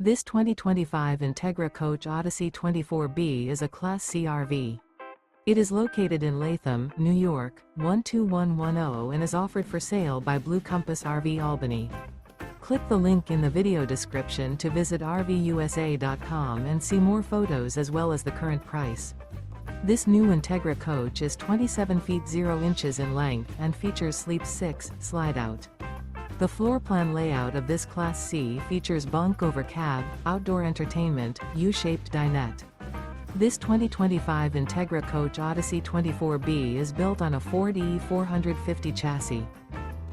This 2025 Entegra Coach Odyssey 24B is a Class C RV. It is located in Latham, New York, 12110 and is offered for sale by Blue Compass RV Albany. Click the link in the video description to visit RVUSA.com and see more photos as well as the current price. This new Entegra Coach is 27 feet 0 inches in length and features Sleep 6 Slideout. The floor plan layout of this Class C features bunk over cab, outdoor entertainment, U-shaped dinette. This 2025 Entegra Coach Odyssey 24B is built on a Ford E450 chassis.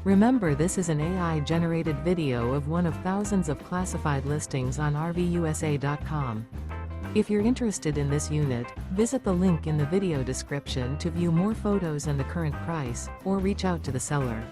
Remember, this is an AI-generated video of one of thousands of classified listings on RVUSA.com. If you're interested in this unit, visit the link in the video description to view more photos and the current price, or reach out to the seller.